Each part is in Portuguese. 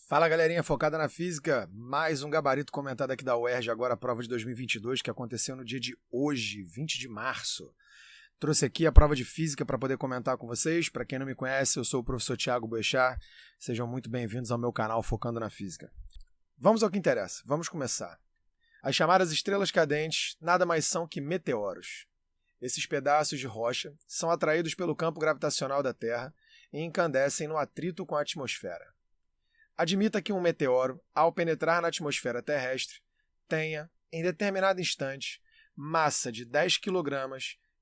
Fala galerinha focada na física, mais um gabarito comentado aqui da UERJ, agora a prova de 2022 que aconteceu no dia de hoje, 20 de março. Trouxe aqui a prova de física para poder comentar com vocês. Para quem não me conhece, eu sou o professor Thiago Boechat. Sejam muito bem-vindos ao meu canal Focando na Física. Vamos ao que interessa, vamos começar. As chamadas estrelas cadentes nada mais são que meteoros. Esses pedaços de rocha são atraídos pelo campo gravitacional da Terra e incandescem no atrito com a atmosfera. Admita que um meteoro, ao penetrar na atmosfera terrestre, tenha, em determinado instante, massa de 10 kg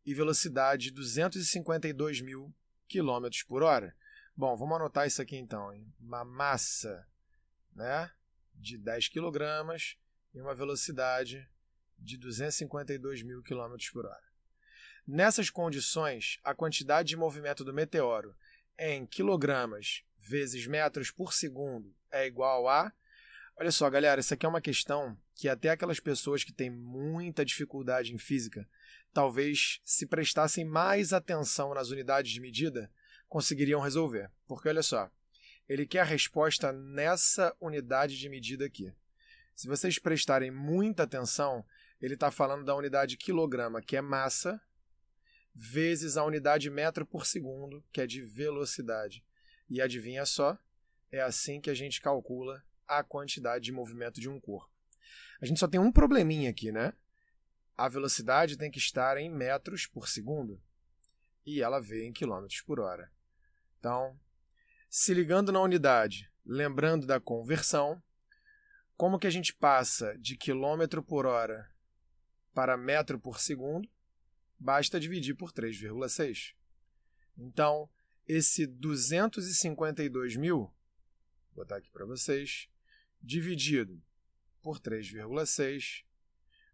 e velocidade de 252.000 km por hora. Bom, vamos anotar isso aqui então. Uma massa, de 10 kg e uma velocidade de 252.000 km por hora. Nessas condições, a quantidade de movimento do meteoro em quilogramas vezes metros por segundo é igual a... Olha só, galera, isso aqui é uma questão que até aquelas pessoas que têm muita dificuldade em física, talvez se prestassem mais atenção nas unidades de medida, conseguiriam resolver. Porque, olha só, ele quer a resposta nessa unidade de medida aqui. Se vocês prestarem muita atenção, ele está falando da unidade quilograma, que é massa, vezes a unidade metro por segundo, que é de velocidade. E adivinha só, é assim que a gente calcula a quantidade de movimento de um corpo. A gente só tem um probleminha aqui, né? A velocidade tem que estar em metros por segundo e ela veio em quilômetros por hora. Então, se ligando na unidade, lembrando da conversão, como que a gente passa de quilômetro por hora para metro por segundo? Basta dividir por 3,6. Então, esse 252.000, vou botar aqui para vocês, dividido por 3,6,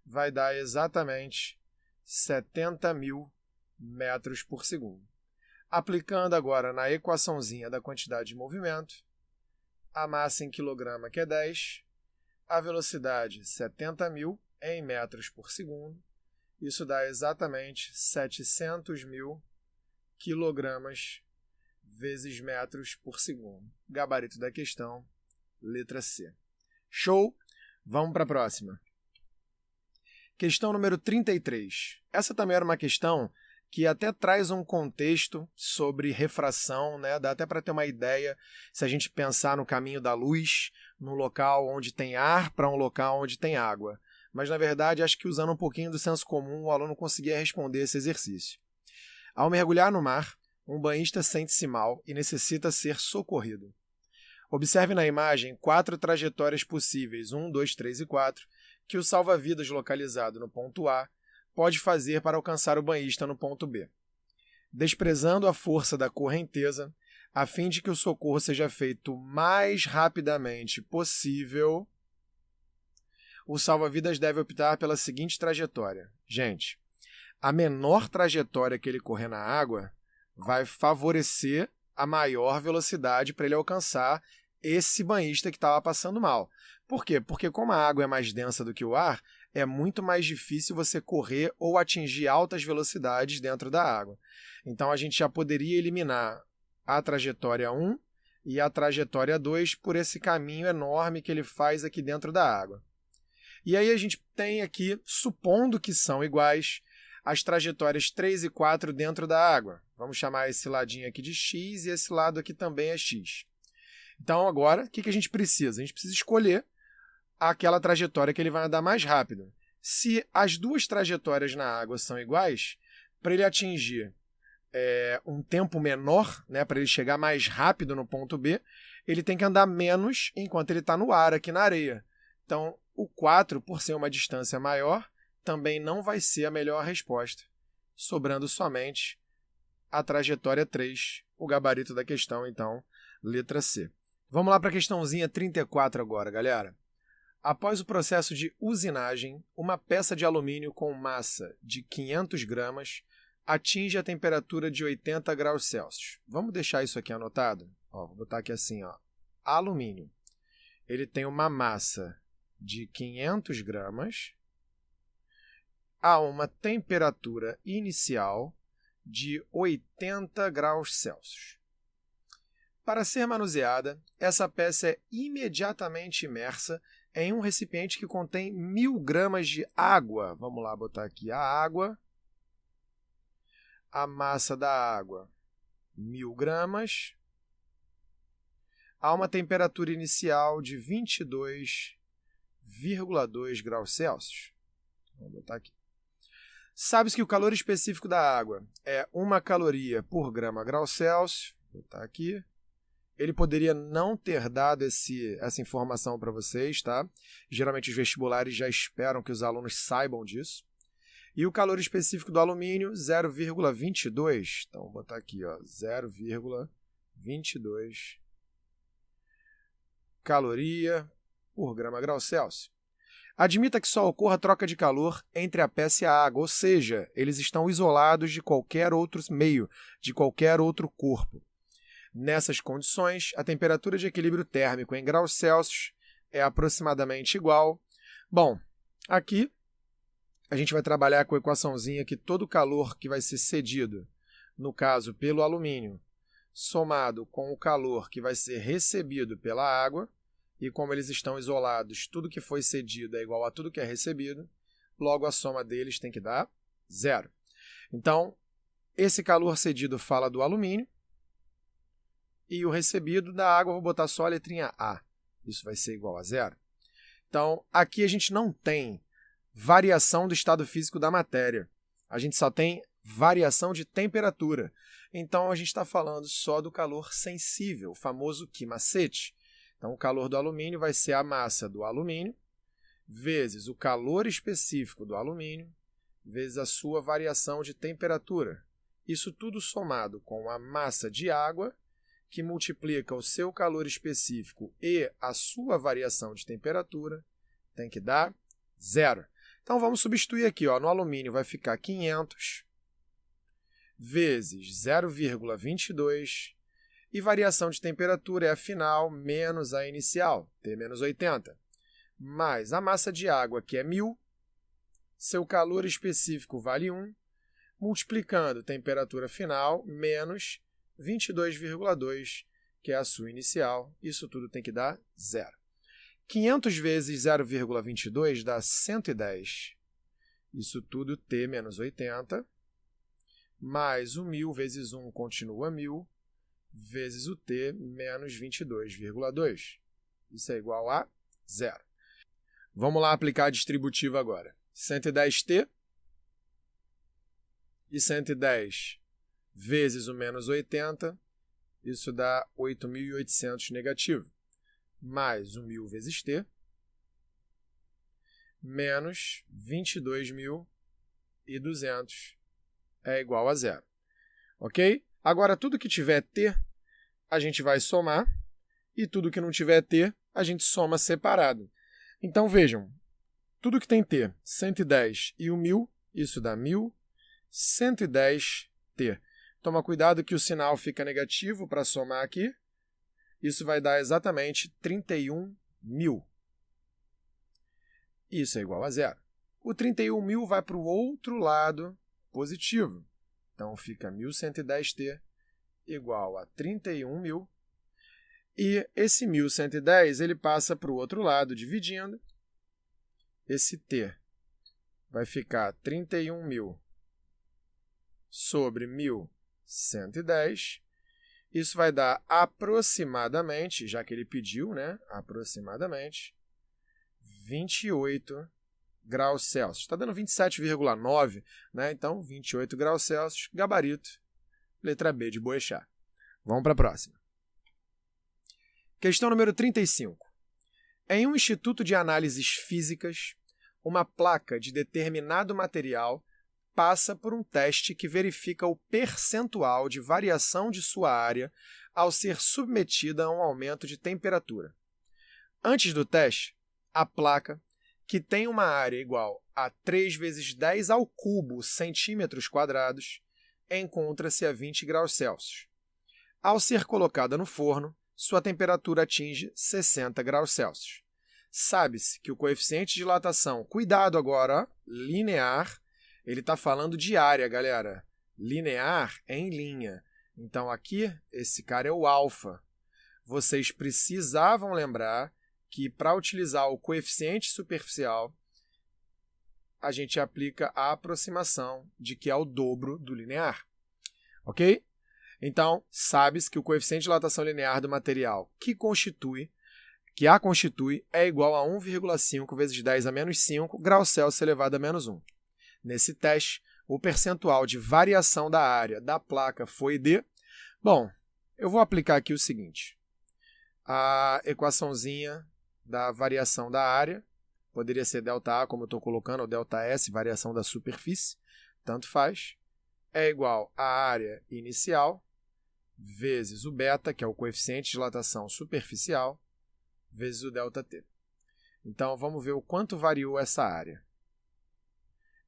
vai dar exatamente 70.000 metros por segundo. Aplicando agora na equaçãozinha da quantidade de movimento, a massa em quilograma, que é 10, a velocidade 70.000 em metros por segundo, isso dá exatamente 700.000 quilogramas vezes metros por segundo. Gabarito da questão, letra C. Show? Vamos para a próxima. Questão número 33. Essa também era uma questão que até traz um contexto sobre refração, né? Dá até para ter uma ideia se a gente pensar no caminho da luz, num local onde tem ar para um local onde tem água. Mas, na verdade, acho que usando um pouquinho do senso comum, o aluno conseguia responder esse exercício. Ao mergulhar no mar, um banhista sente-se mal e necessita ser socorrido. Observe na imagem 4 trajetórias possíveis, 1, 2, 3 e 4, que o salva-vidas localizado no ponto A pode fazer para alcançar o banhista no ponto B. Desprezando a força da correnteza, a fim de que o socorro seja feito mais rapidamente possível, o salva-vidas deve optar pela seguinte trajetória. Gente, a menor trajetória que ele correr na água vai favorecer a maior velocidade para ele alcançar esse banhista que estava passando mal. Por quê? Porque como a água é mais densa do que o ar, é muito mais difícil você correr ou atingir altas velocidades dentro da água. Então a gente já poderia eliminar a trajetória 1 e a trajetória 2 por esse caminho enorme que ele faz aqui dentro da água. E aí a gente tem aqui, supondo que são iguais, as trajetórias 3 e 4 dentro da água. Vamos chamar esse ladinho aqui de x e esse lado aqui também é x. Então agora, o que a gente precisa? A gente precisa escolher aquela trajetória que ele vai andar mais rápido. Se as duas trajetórias na água são iguais, para ele atingir um tempo menor, para ele chegar mais rápido no ponto B, ele tem que andar menos enquanto ele está no ar, aqui na areia. Então, o 4, por ser uma distância maior, também não vai ser a melhor resposta, sobrando somente a trajetória 3, o gabarito da questão, então, letra C. Vamos lá para a questãozinha 34 agora, galera. Após o processo de usinagem, uma peça de alumínio com massa de 500 gramas atinge a temperatura de 80 graus Celsius. Vamos deixar isso aqui anotado? Vou botar aqui assim, alumínio. Ele tem uma massa de 500 gramas a uma temperatura inicial de 80 graus Celsius. Para ser manuseada, essa peça é imediatamente imersa em um recipiente que contém 1000 gramas de água. Vamos lá botar aqui a água. A massa da água, 1000 gramas. A uma temperatura inicial de 22,2 graus Celsius. Vamos botar aqui. Sabe-se que o calor específico da água é 1 caloria por grama grau Celsius. Vou botar aqui. Ele poderia não ter dado essa informação para vocês, tá? Geralmente os vestibulares já esperam que os alunos saibam disso. E o calor específico do alumínio, 0,22. Então, vou botar aqui, 0,22 caloria por grama grau Celsius. Admita que só ocorra troca de calor entre a peça e a água, ou seja, eles estão isolados de qualquer outro meio, de qualquer outro corpo. Nessas condições, a temperatura de equilíbrio térmico em graus Celsius é aproximadamente igual. Bom, aqui a gente vai trabalhar com a equaçãozinha que todo o calor que vai ser cedido, no caso pelo alumínio, somado com o calor que vai ser recebido pela água, e como eles estão isolados, tudo que foi cedido é igual a tudo que é recebido, logo a soma deles tem que dar 0. Então, esse calor cedido fala do alumínio, e o recebido da água, vou botar só a letrinha A. Isso vai ser igual a 0. Então, aqui a gente não tem variação do estado físico da matéria. A gente só tem variação de temperatura. Então, a gente está falando só do calor sensível, o famoso quimacete. Então, o calor do alumínio vai ser a massa do alumínio vezes o calor específico do alumínio vezes a sua variação de temperatura. Isso tudo somado com a massa de água, que multiplica o seu calor específico e a sua variação de temperatura, tem que dar 0. Então, vamos substituir aqui. No alumínio vai ficar 500 vezes 0,22 e variação de temperatura é a final menos a inicial, T menos 80, mais a massa de água, que é 1000, seu calor específico vale 1, multiplicando temperatura final menos 22,2, que é a sua inicial. Isso tudo tem que dar 0. 500 vezes 0,22 dá 110. Isso tudo T menos 80, mais o 1000 vezes 1 continua 1000, vezes o T menos 22,2. Isso é igual a 0. Vamos lá aplicar a distributiva agora. 110T e 110 vezes o menos 80, isso dá 8.800 negativo, mais o 1000 vezes T, menos 22.200 é igual a 0. Ok? Agora, tudo que tiver T, a gente vai somar, e tudo que não tiver T, a gente soma separado. Então, vejam, tudo que tem T, 110 e o 1000, isso dá 1.110T. Toma cuidado que o sinal fica negativo para somar aqui. Isso vai dar exatamente 31.000. Isso é igual a 0. O 31.000 vai para o outro lado positivo. Então, fica 1.110T igual a 31.000. E esse 1.110 ele passa para o outro lado, dividindo. Esse T vai ficar 31.000 sobre 1.110. Isso vai dar aproximadamente, já que ele pediu, né? Aproximadamente 28 graus Celsius. Está dando 27,9, né? Então, 28 graus Celsius, gabarito, letra B de Boechat. Vamos para a próxima. Questão número 35. Em um instituto de análises físicas, uma placa de determinado material passa por um teste que verifica o percentual de variação de sua área ao ser submetida a um aumento de temperatura. Antes do teste, a placa, que tem uma área igual a 3 vezes 10 ao cubo centímetros quadrados, encontra-se a 20 graus Celsius. Ao ser colocada no forno, sua temperatura atinge 60 graus Celsius. Sabe-se que o coeficiente de dilatação, cuidado agora, linear, ele está falando de área, galera. Linear é em linha. Então, aqui, esse cara é o alfa. vocês precisavam lembrar que para utilizar o coeficiente superficial, a gente aplica a aproximação de que é o dobro do linear. Ok? Então, sabe-se que o coeficiente de dilatação linear do material que a constitui é igual a 1,5 vezes 10 a menos 5 graus Celsius elevado a menos 1. Nesse teste, o percentual de variação da área da placa foi de... Bom, eu vou aplicar aqui o seguinte. A equaçãozinha da variação da área, poderia ser ΔA, como eu estou colocando, ou ΔS, variação da superfície, tanto faz, é igual à área inicial, vezes o beta, que é o coeficiente de dilatação superficial, vezes o ΔT. Então, vamos ver o quanto variou essa área.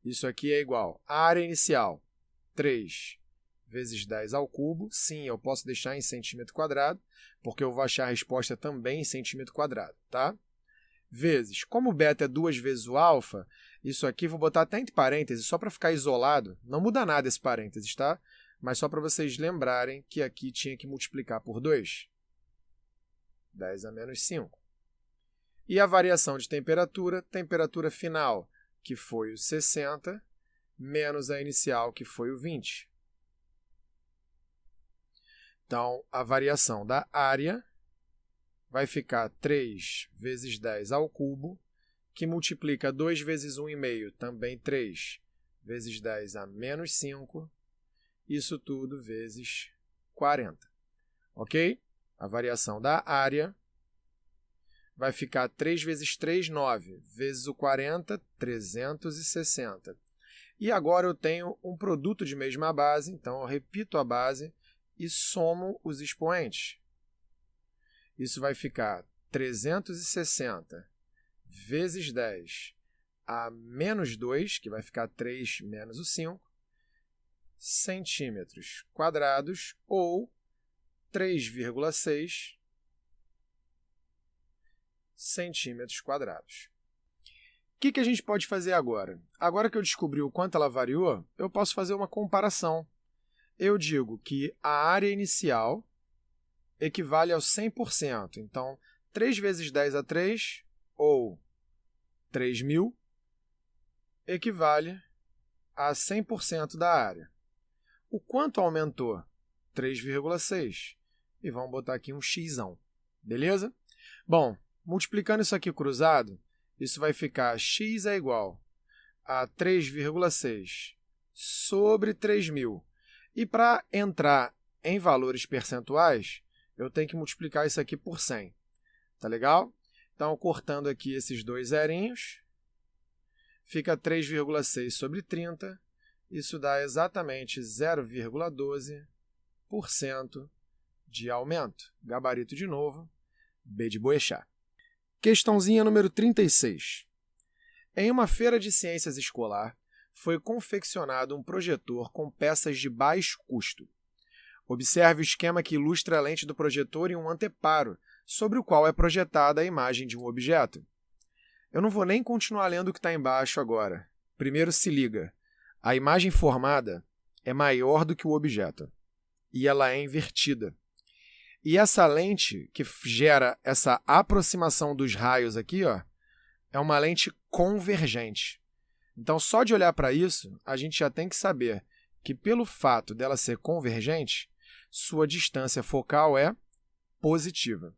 Isso aqui é igual à área inicial, 3 vezes 10 ao cubo. Sim, eu posso deixar em centímetro quadrado, porque eu vou achar a resposta também em centímetro quadrado, tá? Vezes, como o beta é 2 vezes o alfa, isso aqui vou botar até entre parênteses, só para ficar isolado. Não muda nada esse parênteses, tá? Mas só para vocês lembrarem que aqui tinha que multiplicar por 2. 10 a menos 5. E a variação de temperatura final, que foi o 60, menos a inicial, que foi o 20. Então, a variação da área vai ficar 3 vezes 10 ao cubo, que multiplica 2 vezes 1,5, também 3 vezes 10 a menos 5, isso tudo vezes 40. Ok? A variação da área vai ficar 3 vezes 3, 9, vezes o 40, 360. E agora eu tenho um produto de mesma base, então eu repito a base e somo os expoentes. Isso vai ficar 360 vezes 10 a menos 2, que vai ficar 3 menos o 5, centímetros quadrados, ou 3,6 centímetros quadrados. O que a gente pode fazer agora? Agora que eu descobri o quanto ela variou, eu posso fazer uma comparação. Eu digo que a área inicial equivale ao 100%. Então, 3 vezes 10 a 3, ou 3.000, equivale a 100% da área. O quanto aumentou? 3,6. E vamos botar aqui um xão. Beleza? Bom, multiplicando isso aqui cruzado, isso vai ficar x é igual a 3,6 sobre 3.000. E para entrar em valores percentuais, eu tenho que multiplicar isso aqui por 100. Tá legal? Então, cortando aqui esses dois zerinhos, fica 3,6 sobre 30. Isso dá exatamente 0,12% de aumento. Gabarito de novo, B de Boechat. Questãozinha número 36. Em uma feira de ciências escolar, foi confeccionado um projetor com peças de baixo custo. Observe o esquema que ilustra a lente do projetor e um anteparo, sobre o qual é projetada a imagem de um objeto. Eu não vou nem continuar lendo o que está embaixo agora. Primeiro se liga. A imagem formada é maior do que o objeto. E ela é invertida. E essa lente que gera essa aproximação dos raios aqui, ó, é uma lente convergente. Então, só de olhar para isso, a gente já tem que saber que, pelo fato dela ser convergente, sua distância focal é positiva.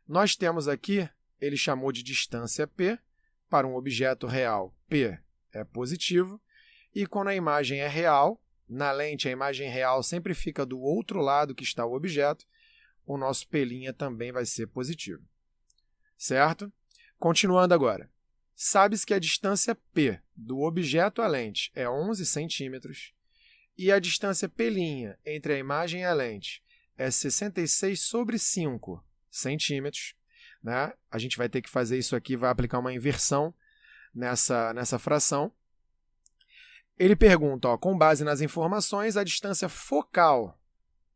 Nós temos aqui, ele chamou de distância P, para um objeto real, P é positivo, e quando a imagem é real, na lente a imagem real sempre fica do outro lado que está o objeto, o nosso P' também vai ser positivo. Certo? Continuando agora. Sabe-se que a distância P do objeto à lente é 11 centímetros e a distância P' entre a imagem e a lente é 66 sobre 5 centímetros. Né? A gente vai ter que fazer isso aqui, vai aplicar uma inversão nessa fração. Ele pergunta, ó, com base nas informações, a distância focal,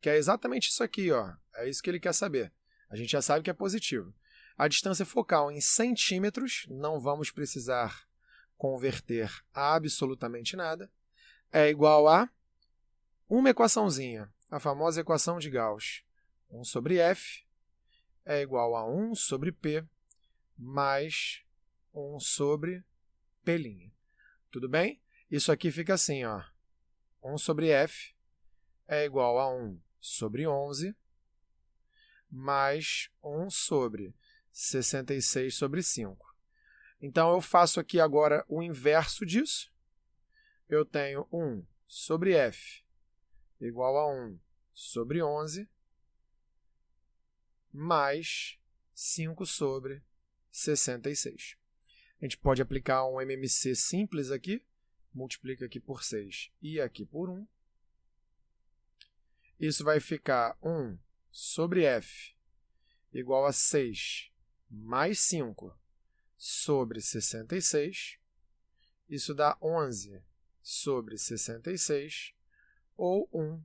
que é exatamente isso aqui, ó, é isso que ele quer saber. A gente já sabe que é positivo. A distância focal em centímetros, não vamos precisar converter a absolutamente nada, é igual a uma equaçãozinha, a famosa equação de Gauss. 1 sobre f é igual a 1 sobre P mais 1 sobre P'. Tudo bem? Isso aqui fica assim, ó. 1 sobre F é igual a 1 sobre 11 mais 1 sobre 66 sobre 5. Então, eu faço aqui agora o inverso disso. Eu tenho 1 sobre F igual a 1 sobre 11 mais 5 sobre 66. A gente pode aplicar um MMC simples aqui. Multiplica aqui por 6 e aqui por 1. Isso vai ficar 1 sobre F igual a 6 mais 5 sobre 66. Isso dá 11 sobre 66, ou 1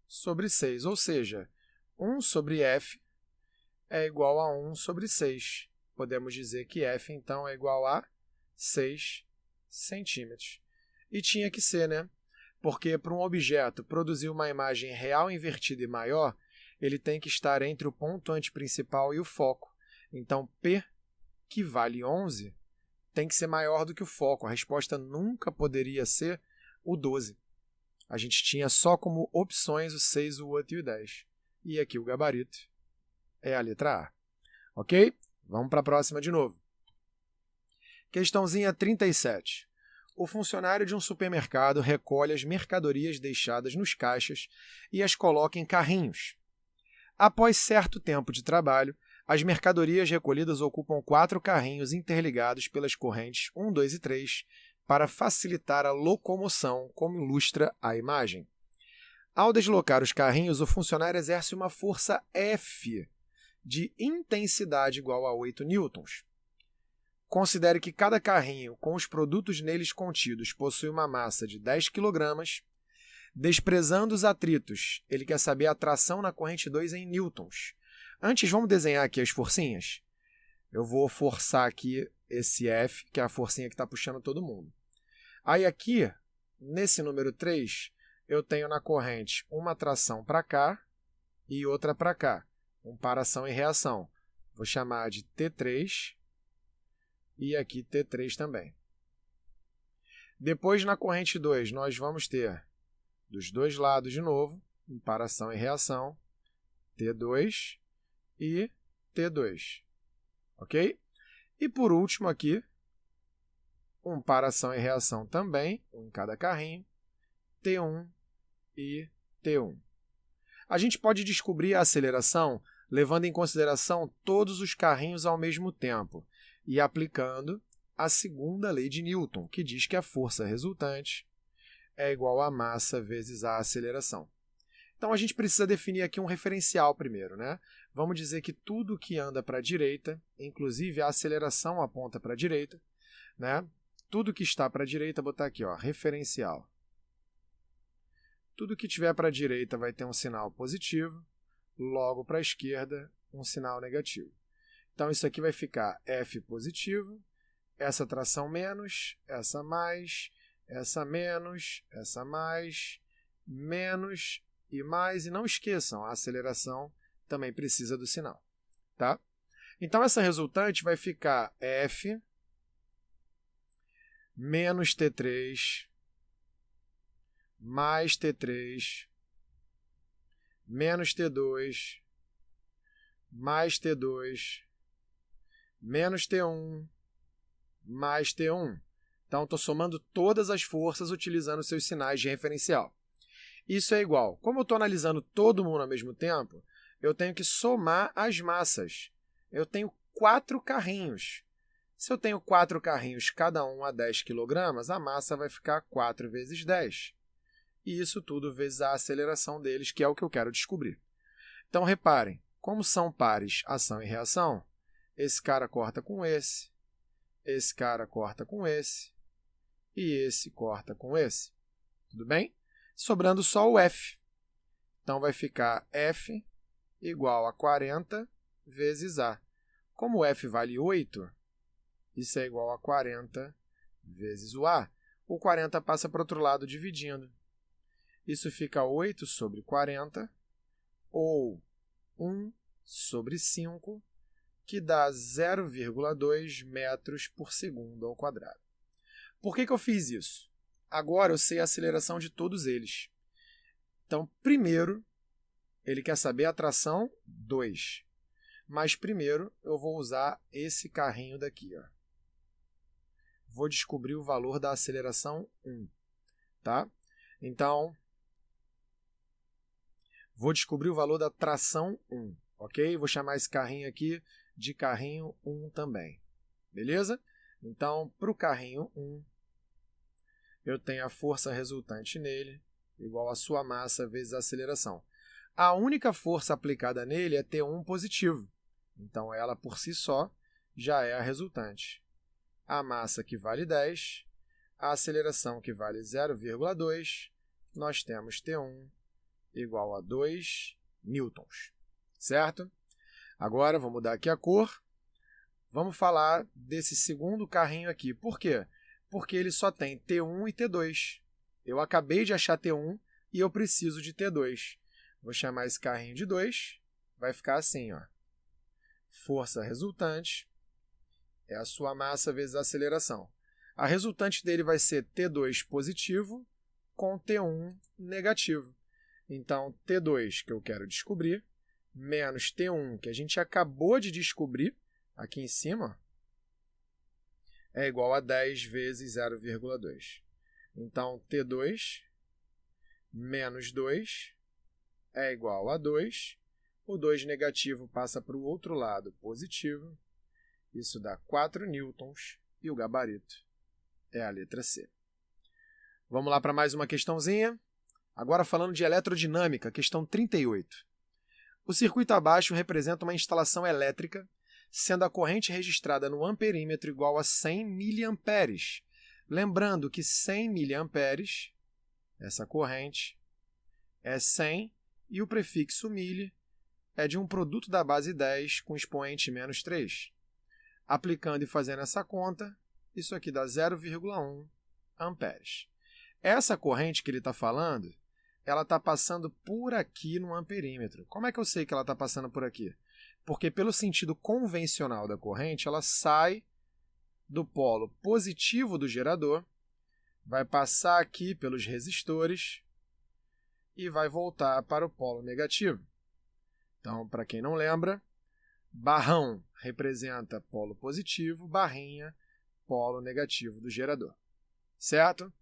sobre 6. Ou seja, 1 sobre F é igual a 1 sobre 6. Podemos dizer que F, então, é igual a 6 centímetros. E tinha que ser, né? Porque para um objeto produzir uma imagem real invertida e maior, ele tem que estar entre o ponto antiprincipal e o foco. Então, P, que vale 11, tem que ser maior do que o foco. A resposta nunca poderia ser o 12. A gente tinha só como opções o 6, o 8 e o 10. E aqui o gabarito é a letra A. Ok? Vamos para a próxima de novo. Questãozinha 37. O funcionário de um supermercado recolhe as mercadorias deixadas nos caixas e as coloca em carrinhos. Após certo tempo de trabalho, as mercadorias recolhidas ocupam 4 carrinhos interligados pelas correntes 1, 2 e 3 para facilitar a locomoção, como ilustra a imagem. Ao deslocar os carrinhos, o funcionário exerce uma força F de intensidade igual a 8 newtons. Considere que cada carrinho com os produtos neles contidos possui uma massa de 10 kg. Desprezando os atritos, ele quer saber a tração na corrente 2 em newtons. Antes, vamos desenhar aqui as forcinhas? Eu vou forçar aqui esse F, que é a forcinha que está puxando todo mundo. Aí aqui, nesse número 3, eu tenho na corrente uma tração para cá e outra para cá. Comparação e reação. Vou chamar de T3 e aqui T3 também. Depois, na corrente 2, nós vamos ter dos dois lados de novo, comparação e reação, T2 e T2. Ok? E por último aqui, comparação e reação também, um em cada carrinho, T1 e T1. A gente pode descobrir a aceleração levando em consideração todos os carrinhos ao mesmo tempo e aplicando a segunda lei de Newton, que diz que a força resultante é igual à massa vezes a aceleração. Então, a gente precisa definir aqui um referencial primeiro, né? Vamos dizer que tudo que anda para a direita, inclusive a aceleração aponta para a direita, né? Tudo que está para a direita, botar aqui, ó, referencial. Tudo que tiver para a direita vai ter um sinal positivo, logo para a esquerda, um sinal negativo. Então, isso aqui vai ficar F positivo, essa tração menos, essa mais, essa menos, essa mais, menos e mais. E não esqueçam, a aceleração também precisa do sinal. Tá? Então, essa resultante vai ficar F menos T3 mais T3 menos T2 mais T2 menos T1 mais T1. Então, estou somando todas as forças utilizando seus sinais de referencial. Isso é igual. Como eu estou analisando todo mundo ao mesmo tempo, eu tenho que somar as massas. Eu tenho 4 carrinhos. Se eu tenho 4 carrinhos, cada um a 10 kg, a massa vai ficar 4 vezes 10. E isso tudo vezes a aceleração deles, que é o que eu quero descobrir. Então, reparem, como são pares ação e reação, esse cara corta com esse cara corta com esse, e esse corta com esse. Tudo bem? Sobrando só o F. Então, vai ficar F igual a 40 vezes A. Como o F vale 8, isso é igual a 40 vezes o A. O 40 passa para o outro lado dividindo. Isso fica 8 sobre 40, ou 1 sobre 5 que dá 0,2 metros por segundo ao quadrado. Por que eu fiz isso? Agora eu sei a aceleração de todos eles. Então, primeiro, ele quer saber a tração 2. Mas primeiro eu vou usar esse carrinho daqui. Ó. Vou descobrir o valor da aceleração 1. Tá? Então, vou descobrir o valor da tração 1. Ok? Vou chamar esse carrinho aqui de carrinho 1 também. Beleza? Então, para o carrinho 1, eu tenho a força resultante nele igual a sua massa vezes a aceleração. A única força aplicada nele é T1 positivo. Então, ela por si só já é a resultante. A massa que vale 10, a aceleração que vale 0,2, nós temos T1 igual a 2 newtons. Certo? Agora, vou mudar aqui a cor. Vamos falar desse segundo carrinho aqui. Por quê? Porque ele só tem T1 e T2. Eu acabei de achar T1 e eu preciso de T2. Vou chamar esse carrinho de 2. Vai ficar assim, ó. Força resultante é a sua massa vezes a aceleração. A resultante dele vai ser T2 positivo com T1 negativo. Então, T2 que eu quero descobrir, menos T1 que a gente acabou de descobrir, aqui em cima, é igual a 10 vezes 0,2. Então, T2 menos 2 é igual a 2. O 2 negativo passa para o outro lado positivo. Isso dá 4 newtons e o gabarito é a letra C. Vamos lá para mais uma questãozinha. Agora falando de eletrodinâmica, questão 38. O circuito abaixo representa uma instalação elétrica, sendo a corrente registrada no amperímetro igual a 100 miliamperes. Lembrando que 100 miliamperes, essa corrente, é 100 e o prefixo mili é de um produto da base 10 com expoente menos 3. Aplicando e fazendo essa conta, isso aqui dá 0,1 amperes. Essa corrente que ele está falando, ela está passando por aqui no amperímetro. Como é que eu sei que ela está passando por aqui? Porque pelo sentido convencional da corrente, ela sai do polo positivo do gerador, vai passar aqui pelos resistores e vai voltar para o polo negativo. Então, para quem não lembra, barrão representa polo positivo, barrinha, polo negativo do gerador. Certo?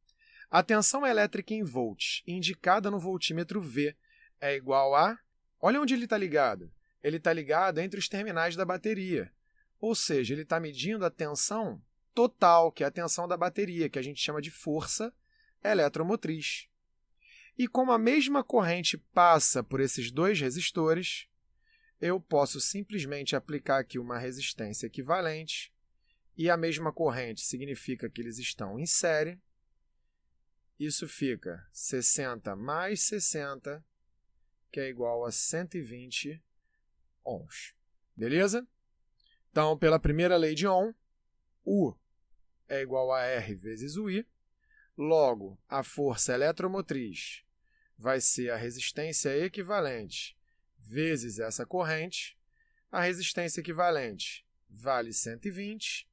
A tensão elétrica em volts, indicada no voltímetro V, é igual a... Olha onde ele está ligado. Ele está ligado entre os terminais da bateria. Ou seja, ele está medindo a tensão total, que é a tensão da bateria, que a gente chama de força eletromotriz. E como a mesma corrente passa por esses dois resistores, eu posso simplesmente aplicar aqui uma resistência equivalente, e a mesma corrente significa que eles estão em série. Isso fica 60 mais 60, que é igual a 120 ohms. Beleza? Então, pela primeira lei de Ohm, U é igual a R vezes o I. Logo, a força eletromotriz vai ser a resistência equivalente vezes essa corrente. A resistência equivalente vale 120.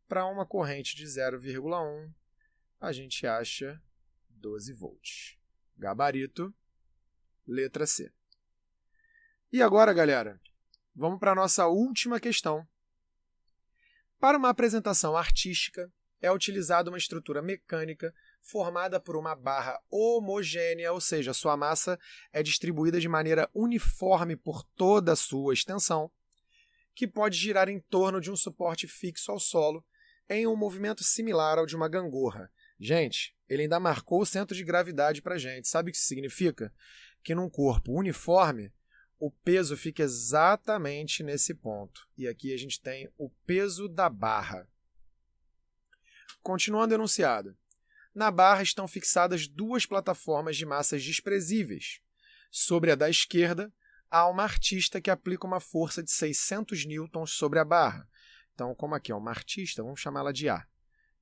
Para uma corrente de 0,1, a gente acha 12 volts. Gabarito, letra C. E agora, galera, vamos para a nossa última questão. Para uma apresentação artística, é utilizada uma estrutura mecânica formada por uma barra homogênea, ou seja, sua massa é distribuída de maneira uniforme por toda a sua extensão, que pode girar em torno de um suporte fixo ao solo em um movimento similar ao de uma gangorra. Gente, ele ainda marcou o centro de gravidade para a gente. Sabe o que isso significa? Que num corpo uniforme, o peso fica exatamente nesse ponto. E aqui a gente tem o peso da barra. Continuando o enunciado. Na barra estão fixadas duas plataformas de massas desprezíveis. Sobre a da esquerda, há uma artista que aplica uma força de 600 newtons sobre a barra. Então, como aqui é uma artista, vamos chamá-la de A.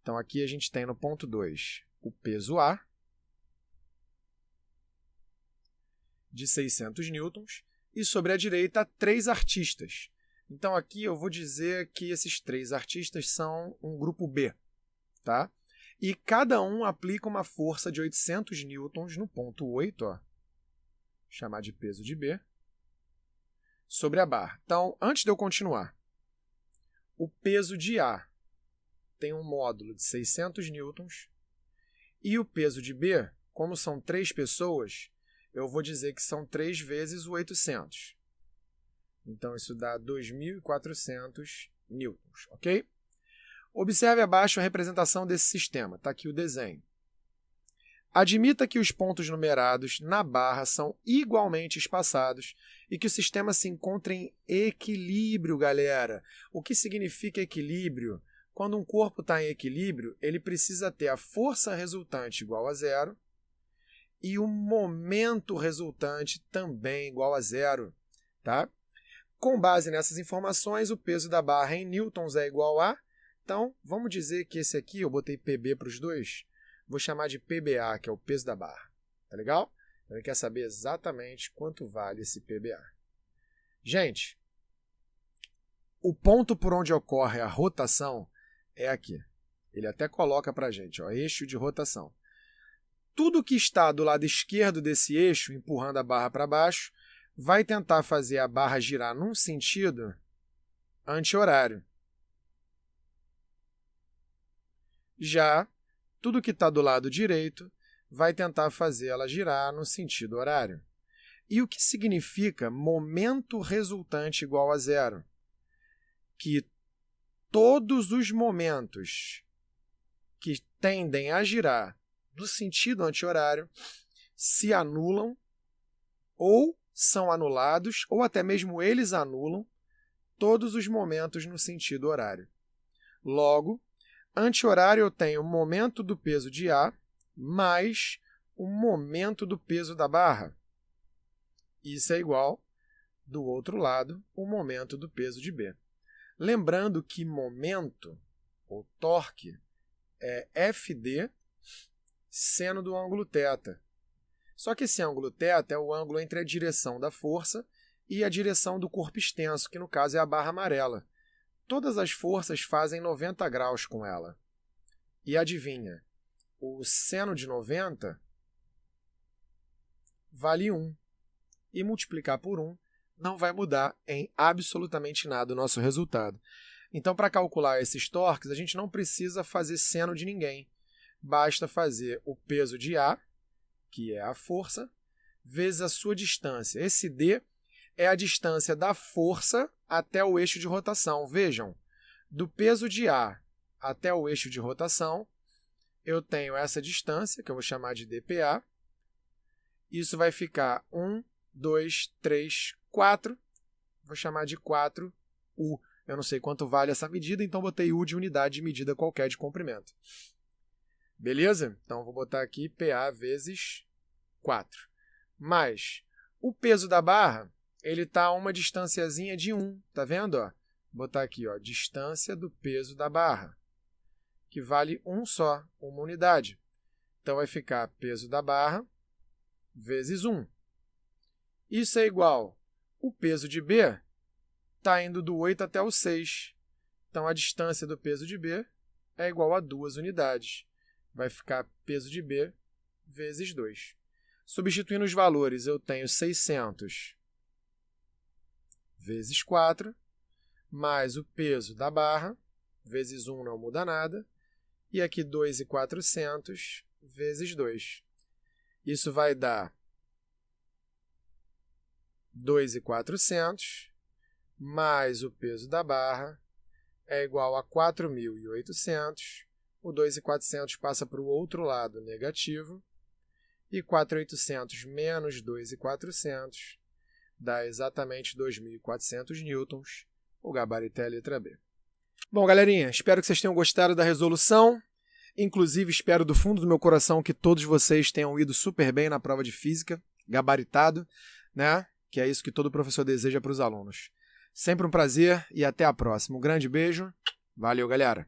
Então, aqui a gente tem no ponto 2 o peso A, de 600 newtons, e sobre a direita, 3 artistas, Então aqui eu vou dizer que esses 3 artistas são um grupo B, tá? E cada um aplica uma força de 800 newtons no ponto 8, ó, chamar de peso de B, sobre a barra. Então, antes de eu continuar, o peso de A tem um módulo de 600 newtons e o peso de B, como são 3 pessoas, eu vou dizer que são 3 vezes o 800. Então, isso dá 2.400 newtons, ok? Observe abaixo a representação desse sistema. Está aqui o desenho. Admita que os pontos numerados na barra são igualmente espaçados e que o sistema se encontra em equilíbrio, galera. O que significa equilíbrio? Quando um corpo está em equilíbrio, ele precisa ter a força resultante igual a 0 e o momento resultante também igual a 0, tá? Com base nessas informações, o peso da barra em newtons é igual a... Então, vamos dizer que esse aqui, eu botei PB para os dois, vou chamar de PBA, que é o peso da barra. Tá legal? Então, ele quer saber exatamente quanto vale esse PBA. Gente, o ponto por onde ocorre a rotação é aqui. Ele até coloca para a gente, ó, eixo de rotação. Tudo que está do lado esquerdo desse eixo, empurrando a barra para baixo, vai tentar fazer a barra girar num sentido anti-horário. Já tudo que está do lado direito vai tentar fazer ela girar no sentido horário. E o que significa momento resultante igual a 0? Que todos os momentos que tendem a girar no sentido anti-horário se anulam ou são anulados, ou até mesmo eles anulam todos os momentos no sentido horário. Logo, anti-horário eu tenho o momento do peso de A mais o momento do peso da barra. Isso é igual, do outro lado, o momento do peso de B. Lembrando que momento, ou torque, é FD seno do ângulo θ. Só que esse ângulo θ é o ângulo entre a direção da força e a direção do corpo extenso, que no caso é a barra amarela. Todas as forças fazem 90 graus com ela. E adivinha, o seno de 90 vale 1. E multiplicar por 1 não vai mudar em absolutamente nada o nosso resultado. Então, para calcular esses torques, a gente não precisa fazer seno de ninguém. Basta fazer o peso de A, que é a força, vezes a sua distância. Esse D é a distância da força até o eixo de rotação. Vejam, do peso de A até o eixo de rotação, eu tenho essa distância, que eu vou chamar de dPA. Isso vai ficar 1, 2, 3, 4. Vou chamar de 4U. Eu não sei quanto vale essa medida, então botei U de unidade de medida qualquer de comprimento. Beleza? Então, vou botar aqui PA vezes 4. Mas o peso da barra, ele está a uma distanciazinha de 1. Tá vendo? Ó? Vou botar aqui, ó, distância do peso da barra, que vale 1 só, uma unidade. Então, vai ficar peso da barra vezes 1. Isso é igual, o peso de B está indo do 8 até o 6. Então, a distância do peso de B é igual a 2 unidades. Vai ficar peso de B vezes 2. Substituindo os valores, eu tenho 600 vezes 4, mais o peso da barra, vezes 1 não muda nada, e aqui 2.400 vezes 2. Isso vai dar 2.400 mais o peso da barra é igual a 4.800. O 2.400 passa para o outro lado, negativo. E 4.800 menos 2.400 dá exatamente 2.400 newtons. O gabarito é a letra B. Bom, galerinha, espero que vocês tenham gostado da resolução. Inclusive, espero do fundo do meu coração que todos vocês tenham ido super bem na prova de física, gabaritado, né? Que é isso que todo professor deseja para os alunos. Sempre um prazer e até a próxima. Um grande beijo. Valeu, galera!